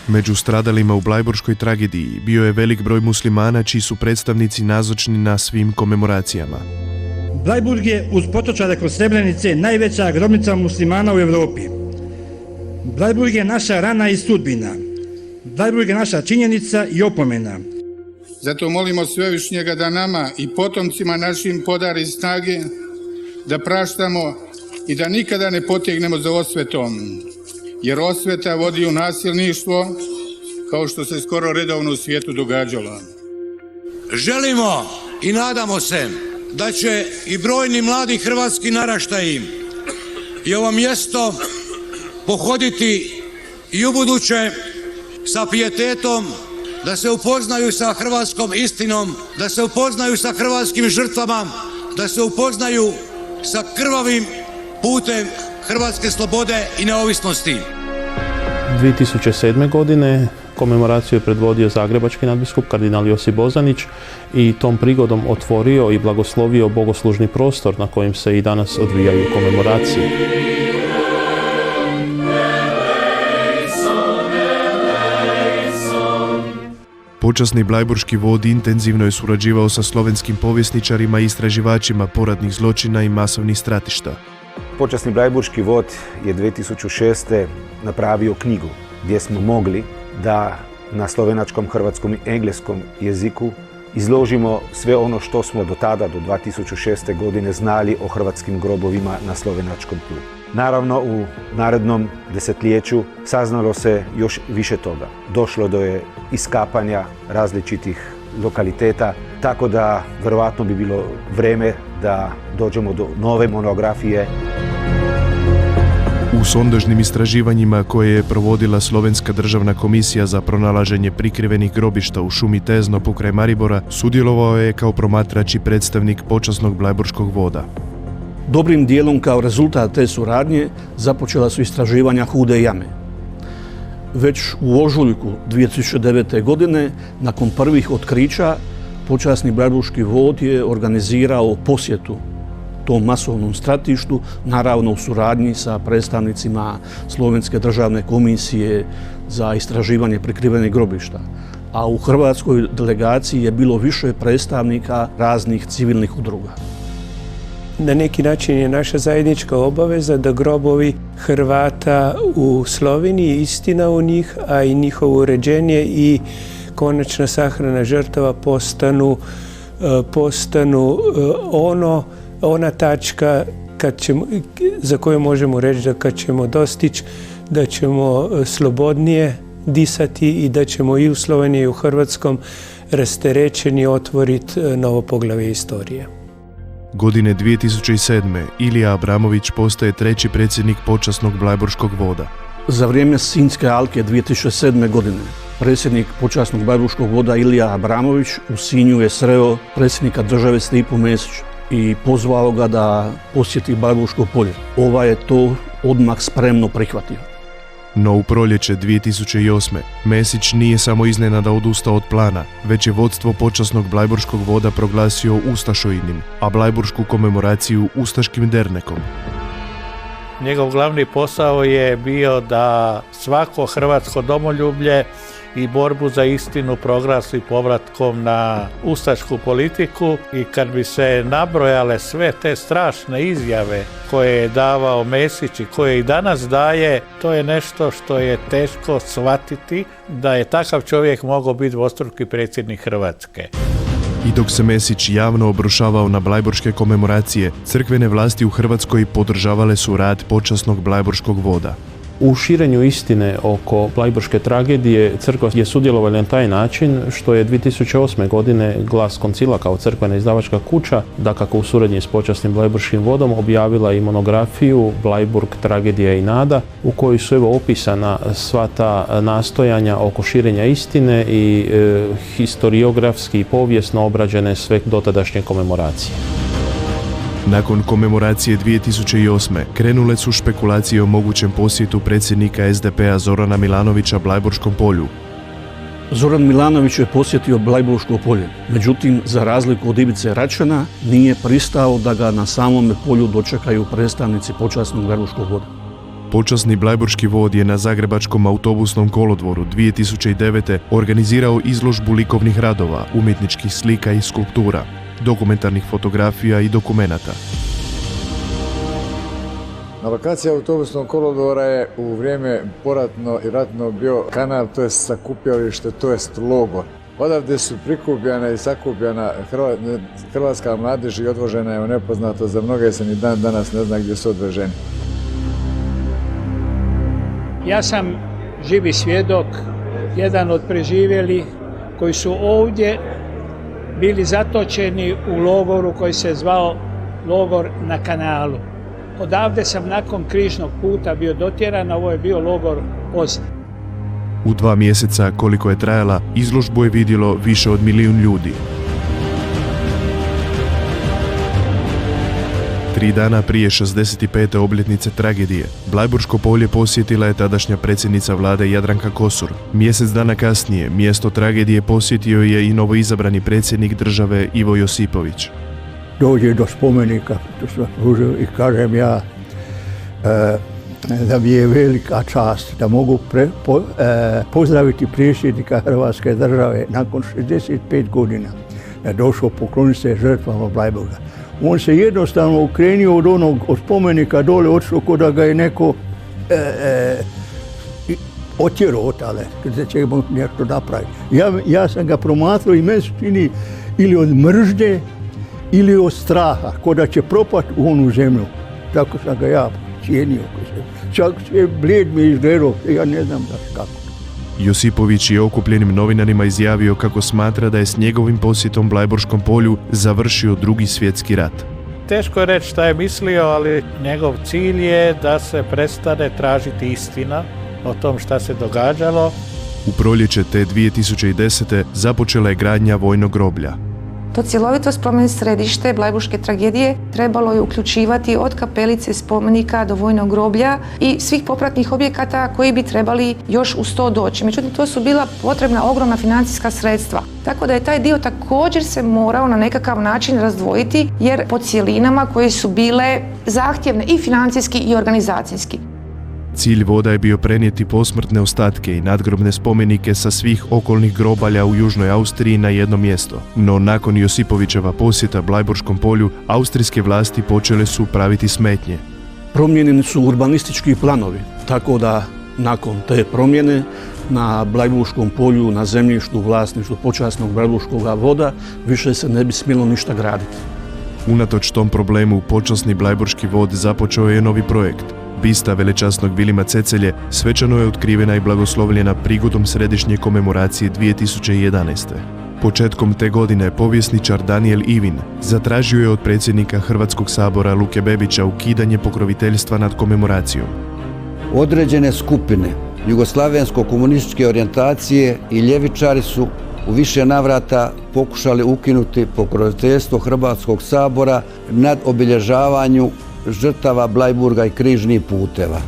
Među stradalima u Blajburškoj tragediji bio je velik broj muslimana čiji su predstavnici nazočni na svim komemoracijama. Bleiburg je uz potočare kod Srebrenice najveća grobnica muslimana u Europi. Bleiburg je naša rana i sudbina. Bleiburg je naša činjenica i opomena. Zato molimo Svevišnjega da nama i potomcima našim podari snage da praštamo i da nikada ne potegnemo za osvetom, jer osveta vodi u nasilništvo, kao što se skoro redovno u svijetu događalo. Želimo i nadamo se da će i brojni mladi hrvatski naraštaji i ovo mjesto pohoditi i ubuduće sa pijetetom, da se upoznaju sa hrvatskom istinom, da se upoznaju sa hrvatskim žrtvama, da se upoznaju sa krvavim putem hrvatske slobode i neovisnosti. 2007. godine komemoraciju je predvodio zagrebački nadbiskup kardinal Josip Bozanić i tom prigodom otvorio i blagoslovio bogoslužni prostor na kojem se i danas odvijaju komemoracije. Počasni blajburški vod intenzivno je surađivao sa slovenskim povjesničarima i istraživačima poratnih zločina i masovnih stratišta. Počasni blajburški vod je 2006. napravio knjigu gdje smo mogli da na slovenačkom, hrvatskom i engleskom jeziku izložimo sve ono što smo do tada, do 2006. godine, znali o hrvatskim grobovima na slovenačkom tlu. Naravno, u narednom desetljeću saznalo se još više toga. Došlo do je iskapanja različitih lokaliteta, tako da verovatno bi bilo vreme da dođemo do nove monografije. U sondažnim istraživanjima koje je provodila Slovenska državna komisija za pronalaženje prikrivenih grobišta u šumi Tezno pokraj Maribora sudjelovao je kao promatrač i predstavnik počasnog blajburškog voda. Dobrim dijelom kao rezultat te suradnje započela su istraživanja Hude jame. Već u ožujku 2009. godine, nakon prvih otkrića, počasni blajburški vod je organizirao posjetu tom masovnom stratištu, naravno u suradnji sa predstavnicima Slovenske državne komisije za istraživanje prikrivenih grobišta. A u hrvatskoj delegaciji je bilo više predstavnika raznih civilnih udruga. Na neki način je naša zajednička obaveza da grobovi Hrvata u Sloveniji, istina u njih, a i njihovo uređenje i konačna sahrana žrtava postanu ona tačka za koje možemo reći da kad ćemo dostići, da ćemo slobodnije disati i da ćemo i u Sloveniji i u Hrvatskom rasterećeni otvoriti novo poglavlje istorije. Godine 2007. Ilija Abramović postaje treći predsjednik počasnog Blajburškog voda. Za vrijeme Sinjske alke 2007. godine predsjednik počasnog Blajburškog voda Ilija Abramović u Sinju je sreo predsjednika države Stipu Mesića i pozvao ga da posjeti Blajburško polje. Ovaj je to odmah spremno prihvatio. No u proljeće 2008. Mesić nije samo iznenada odustao od plana, već je vodstvo počasnog Blajburškog voda proglasio ustašoidnim, a Blajburšku komemoraciju ustaškim dernekom. Njegov glavni posao je bio da svako hrvatsko domoljublje i borbu za istinu proglasi povratkom na ustašku politiku i kad bi se nabrojale sve te strašne izjave koje je davao Mesić i koje i danas daje, to je nešto što je teško shvatiti da je takav čovjek mogao biti dvostruki predsjednik Hrvatske. I dok se Mesić javno obrušavao na blajburške komemoracije, crkvene vlasti u Hrvatskoj podržavale su rad počasnog Blajburškog voda. U širenju istine oko blajburške tragedije crkva je sudjelovala na taj način što je 2008. godine Glas koncila kao crkvena izdavačka kuća, dakako u suradnji s počasnim Blajburškim vodom, objavila i monografiju Blajburg, tragedija i nada, u kojoj su opisana sva ta nastojanja oko širenja istine i historiografski i povijesno obrađene sve dotadašnje komemoracije. Nakon komemoracije 2008. krenule su špekulacije o mogućem posjetu predsjednika SDP-a Zorana Milanovića Blajburškom polju. Zoran Milanović je posjetio Blajburško polje, međutim, za razliku od Ivice Račana, nije pristao da ga na samome polju dočekaju predstavnici počasnog Blajburškog voda. Počasni Blajburški vod je na Zagrebačkom autobusnom kolodvoru 2009. organizirao izložbu likovnih radova, umjetničkih slika i skulptura, dokumentarnih fotografija i dokumenata. Na lokaciji autobusnog kolodvora je u vrijeme poratno i ratno bio kanal, to je sakupljalište, to je logor. Odavde su prikupljena i sakupljena hrvatska mladež i odvožena je u nepoznato, za mnoge se ni dan danas ne zna gdje su odveženi. Ja sam živi svjedok, jedan od preživjelih koji su ovdje bili zatočeni u logoru koji se zvao logor na kanalu. Odavde sam nakon križnog puta bio dotjeran, a ovo je bio logor Ozna. U 2 mjeseca koliko je trajala, izložbu je vidjelo više od 1 milijun ljudi. 3 dana prije 65. obljetnice tragedije, Blajburško polje posjetila je tadašnja predsjednica vlade Jadranka Kosor. Mjesec dana kasnije, mjesto tragedije posjetio je i novoizabrani predsjednik države Ivo Josipović. Dođe do spomenika, to sam služio i kažem ja da mi je velika čast da mogu pozdraviti predsjednika Hrvatske države nakon 65 godina. Da je došao pokloniti se žrtvama Blajburga. On se jednostavno ukrenio od spomenika dole, odšao ko da ga je neko otjerao otale, da ćemo nešto napraviti. Ja sam ga promatrao i meni se čini ili od mržnje ili od straha, ko da će propati u onu zemlju. Tako sam ga ja cijenio. Čak se blijed mi izgledao, ja ne znam kako. Josipović je okupljenim novinarima izjavio kako smatra da je s njegovim posjetom Blajburškom polju završio Drugi svjetski rat. Teško je reći šta je mislio, ali njegov cilj je da se prestane tražiti istina o tom šta se događalo. U proljeće te 2010. započela je gradnja vojnog groblja. To cjelovito spomen središte Blajburške tragedije trebalo je uključivati od kapelice spomenika do vojnog groblja i svih popratnih objekata koji bi trebali još uz to doći. Međutim, to su bila potrebna ogromna financijska sredstva. Tako da je taj dio također se morao na nekakav način razdvojiti, jer po cjelinama koje su bile zahtjevne i financijski i organizacijski. Cilj voda je bio prenijeti posmrtne ostatke i nadgrobne spomenike sa svih okolnih grobalja u Južnoj Austriji na jedno mjesto. No nakon Josipovićeva posjeta Blajburškom polju, austrijske vlasti počele su praviti smetnje. Promijenjeni su urbanistički planovi, tako da nakon te promjene na Blajburškom polju, na zemljištu vlasništvu počasnog Blajburškog voda, više se ne bi smjelo ništa graditi. Unatoč tom problemu, počasni blajburški vod započeo je novi projekt. Bista velečasnog Vilima Cecelje svečano je otkrivena i blagoslovljena prigodom središnje komemoracije 2011. Početkom te godine povjesničar Daniel Ivin zatražio je od predsjednika Hrvatskog sabora Luke Bebića ukidanje pokroviteljstva nad komemoracijom. Određene skupine jugoslavensko-komunističke orijentacije i ljevičari su u više navrata pokušali ukinuti pokroviteljstvo Hrvatskog sabora nad obilježavanju žrtava Bleiburga i križnih puteva.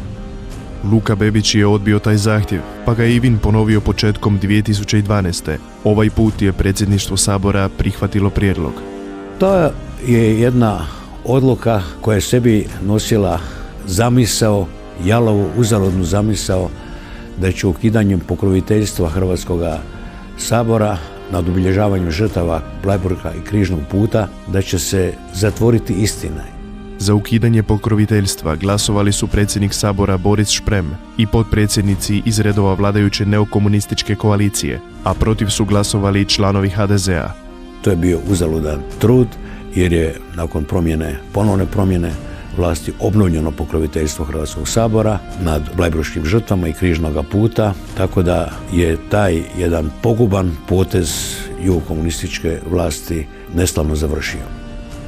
Luka Bebić je odbio taj zahtjev, pa ga je Ivin ponovio početkom 2012. Ovaj put je predsjedništvo sabora prihvatilo prijedlog. To je jedna odluka koja je sebi nosila zamisao, jalovu, uzaludnu zamisao da će ukidanjem pokroviteljstva Hrvatskog sabora nad obilježavanjem žrtava Bleiburga i križnog puta da će se zatvoriti istina. Za ukidanje pokroviteljstva glasovali su predsjednik sabora Boris Šprem i potpredsjednici iz redova vladajuće neokomunističke koalicije, a protiv su glasovali i članovi HDZ-a. To je bio uzaludan trud jer je nakon ponovne promjene vlasti obnovljeno pokroviteljstvo Hrvatskog sabora nad bleiburškim žrtvama i križnog puta, tako da je taj jedan poguban potez jugokomunističke vlasti neslavno završio.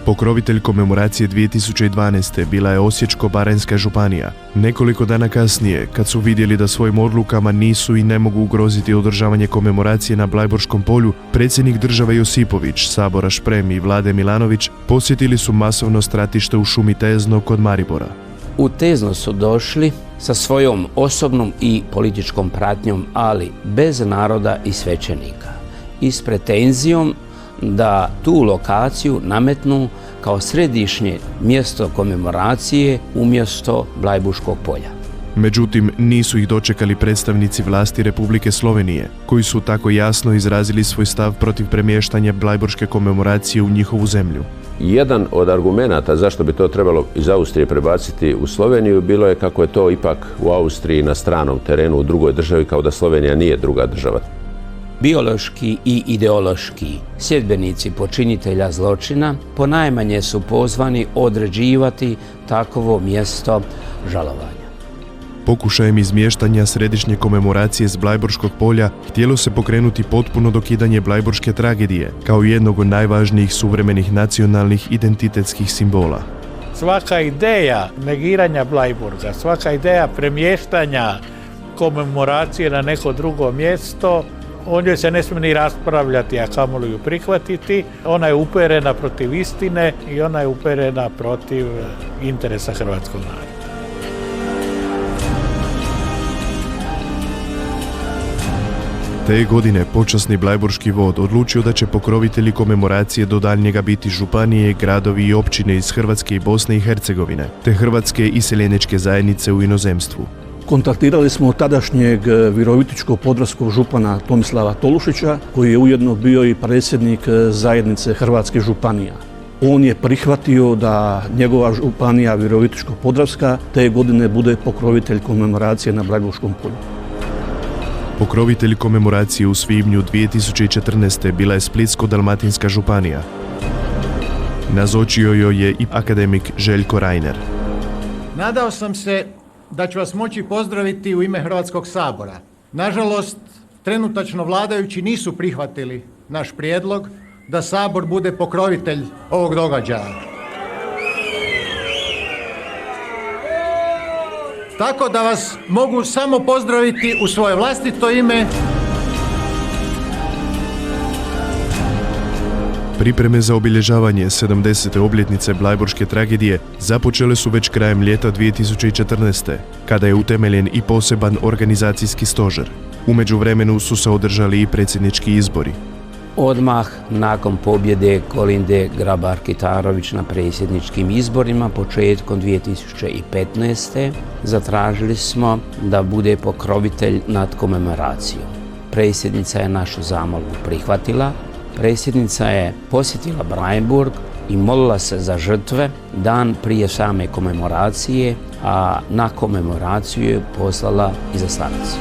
Pokrovitelj komemoracije 2012. bila je Osječko-baranjska županija. Nekoliko dana kasnije, kad su vidjeli da svojim odlukama nisu i ne mogu ugroziti održavanje komemoracije na Blajburškom polju, predsjednik države Josipović, sabora Šprem i Vlade Milanović posjetili su masovno stratište u šumi Tezno kod Maribora. U Tezno su došli sa svojom osobnom i političkom pratnjom, ali bez naroda i svećenika i s pretenzijom da tu lokaciju nametnu kao središnje mjesto komemoracije umjesto Blajburškog polja. Međutim, nisu ih dočekali predstavnici vlasti Republike Slovenije, koji su tako jasno izrazili svoj stav protiv premještanja Blajburške komemoracije u njihovu zemlju. Jedan od argumenata zašto bi to trebalo iz Austrije prebaciti u Sloveniju bilo je kako je to ipak u Austriji na stranom terenu u drugoj državi, kao da Slovenija nije druga država. Biološki i ideološki sljedbenici počinitelja zločina ponajmanje su pozvani određivati takovo mjesto žalovanja. Pokušajem izmještanja središnje komemoracije s Blajburškog polja htjelo se pokrenuti potpuno dokidanje Blajburške tragedije kao jednog od najvažnijih suvremenih nacionalnih identitetskih simbola. Svaka ideja negiranja Bleiburga, svaka ideja premještanja komemoracije na neko drugo mjesto, o njoj se ne smije ni raspravljati, a kamoli ju prihvatiti. Ona je uperena protiv istine i ona je uperena protiv interesa hrvatskog naroda. Te godine počasni blajburški vod odlučio da će pokrovitelji komemoracije do daljnjega biti županije, gradovi i općine iz Hrvatske i Bosne i Hercegovine, te hrvatske iseljeničke zajednice u inozemstvu. Kontaktirali smo tadašnjeg virovitičko-podravskog župana Tomislava Tolušića, koji je ujedno bio i predsjednik zajednice Hrvatskih županija. On je prihvatio da njegova županija Virovitičko-podravska te godine bude pokrovitelj komemoracije na Blajburškom polju. Pokrovitelj komemoracije u svibnju 2014. bila je Splitsko-dalmatinska županija. Nazočio joj je i akademik Željko Reiner. Nadao sam se da ću vas moći pozdraviti u ime Hrvatskog sabora. Nažalost, trenutačno vladajući nisu prihvatili naš prijedlog da Sabor bude pokrovitelj ovog događaja. Tako da vas mogu samo pozdraviti u svoje vlastito ime. Pripreme za obilježavanje 70. obljetnice Blajburške tragedije započele su već krajem ljeta 2014. kada je utemeljen i poseban organizacijski stožer. U međuvremenu su se održali i predsjednički izbori. Odmah nakon pobjede Kolinde Grabar-Kitarović na predsjedničkim izborima početkom 2015. zatražili smo da bude pokrovitelj nad komemoracijom. Predsjednica je našu zamolbu prihvatila. Predsjednica je posjetila Bleiburg i molila se za žrtve dan prije same komemoracije, a na komemoraciju je poslala izaslanicu.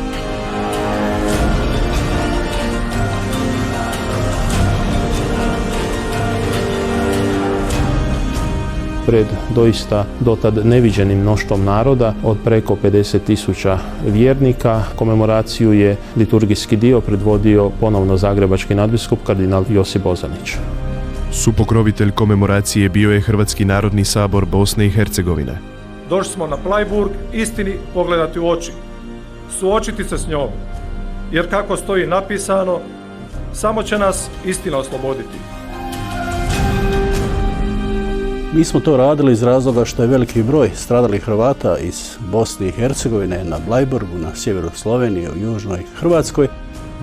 pred doista dotad neviđenim mnoštvom naroda od preko 50.000 vjernika. Komemoraciju je liturgijski dio predvodio ponovno zagrebački nadbiskup kardinal Josip Bozanić. Supokrovitelj komemoracije bio je Hrvatski narodni sabor Bosne i Hercegovine. Došli smo na Bleiburg istini pogledati u oči, suočiti se s njom, jer kako stoji napisano, samo će nas istina osloboditi. Mi smo to radili iz razloga što je veliki broj stradalih Hrvata iz Bosne i Hercegovine na Bleiburgu, na sjeveru Slovenije, u južnoj Hrvatskoj.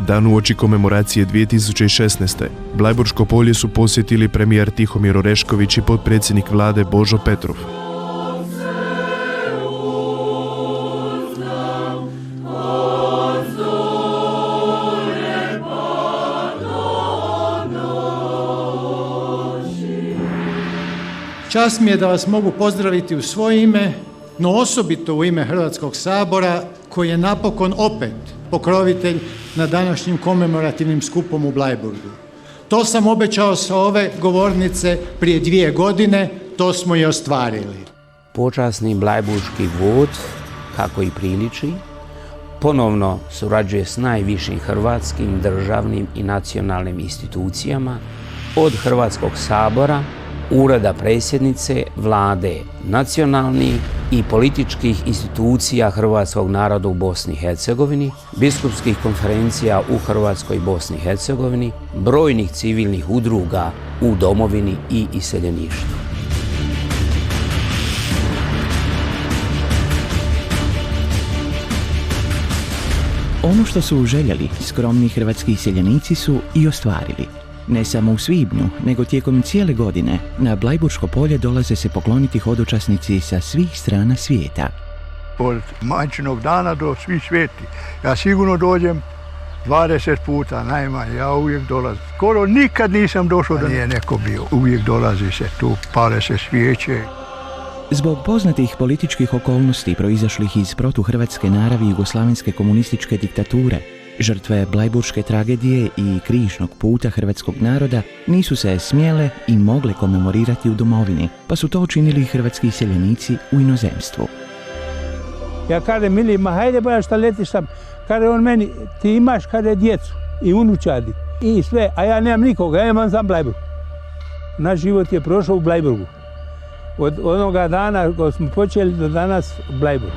Dan uoči komemoracije 2016. Blajburško polje su posjetili premijer Tihomir Orešković i potpredsjednik vlade Božo Petrov. Čast mi je da vas mogu pozdraviti u svoje ime, no osobito u ime Hrvatskog sabora, koji je napokon opet pokrovitelj na današnjim komemorativnim skupom u Bleiburgu. To sam obećao sa ove govornice prije 2 godine, to smo i ostvarili. Počasni blajburški vod, kako i priliči, ponovno surađuje s najvišim hrvatskim državnim i nacionalnim institucijama, od Hrvatskog sabora, Ureda predsjednice, vlade, nacionalnih i političkih institucija hrvatskog naroda u Bosni i Hercegovini, biskupskih konferencija u Hrvatskoj i Bosni i Hercegovini, brojnih civilnih udruga u domovini i iseljeništvu. Ono što su željeli skromni hrvatski iseljenici su i ostvarili. Ne samo u svibnju, nego tijekom cijele godine na Blajburško polje dolaze se pokloniti hodočasnici sa svih strana svijeta. Od majčinog dana do svih svijeti. Ja sigurno dođem 20 puta najmanje, ja uvijek dolazim. Skoro nikad nisam došao da nije neko bio. Uvijek dolazi se tu, pale se svijeće. Zbog poznatih političkih okolnosti proizašlih iz protuhrvatske naravi jugoslavenske komunističke diktature, žrtve Blajburške tragedije i križnog puta hrvatskog naroda nisu se smjele i mogle komemorirati u domovini, pa su to učinili hrvatski iseljenici u inozemstvu. Ja kažem, Mili, ma hajde boja šta letiš tam. Kaže on meni, ti imaš, kaže, djecu i unučadi i sve, a ja nemam nikoga, ja imam sam Bleiburg. Naš život je prošao u Bleiburgu. Od onoga dana ko smo počeli do danas Bleiburg.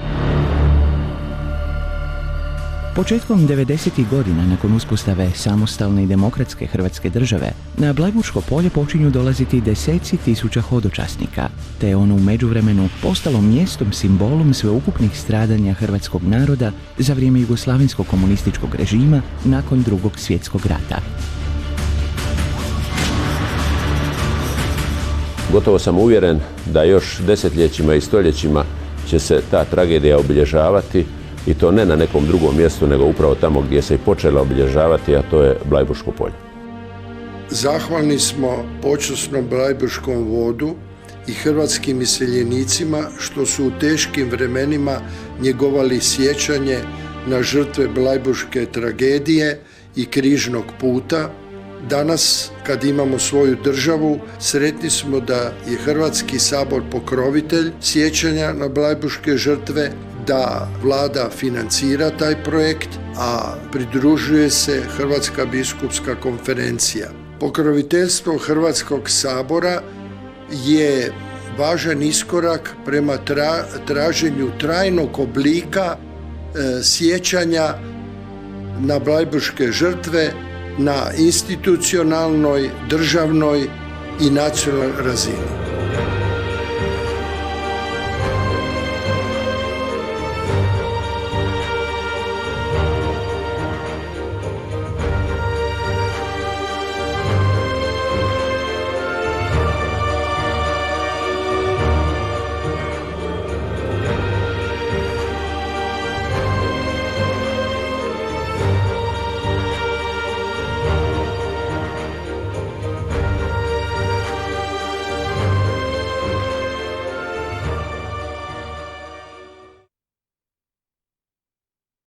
Početkom 90. godina, nakon uspostave samostalne i demokratske Hrvatske države, na Blajburško polje počinju dolaziti deseci tisuća hodočasnika, te je ono u međuvremenu postalo mjestom simbolom sveukupnih stradanja hrvatskog naroda za vrijeme jugoslavenskog komunističkog režima nakon Drugog svjetskog rata. Gotovo sam uvjeren da još desetljećima i stoljećima će se ta tragedija obilježavati, i to ne na nekom drugom mjestu, nego upravo tamo gdje se i počela obilježavati, a to je Blajburško polje. Zahvalni smo počasnom Blajburškom vodu i hrvatskim iseljenicima što su u teškim vremenima njegovali sjećanje na žrtve Blajburške tragedije i križnog puta. Danas, kad imamo svoju državu, sretni smo da je Hrvatski sabor pokrovitelj sjećanja na Blajburške žrtve, da vlada financira taj projekt, a pridružuje se Hrvatska biskupska konferencija. Pokroviteljstvo Hrvatskog sabora je važan iskorak prema traženju trajnog oblika sjećanja na Blajburške žrtve na institucionalnoj, državnoj i nacionalnoj razini.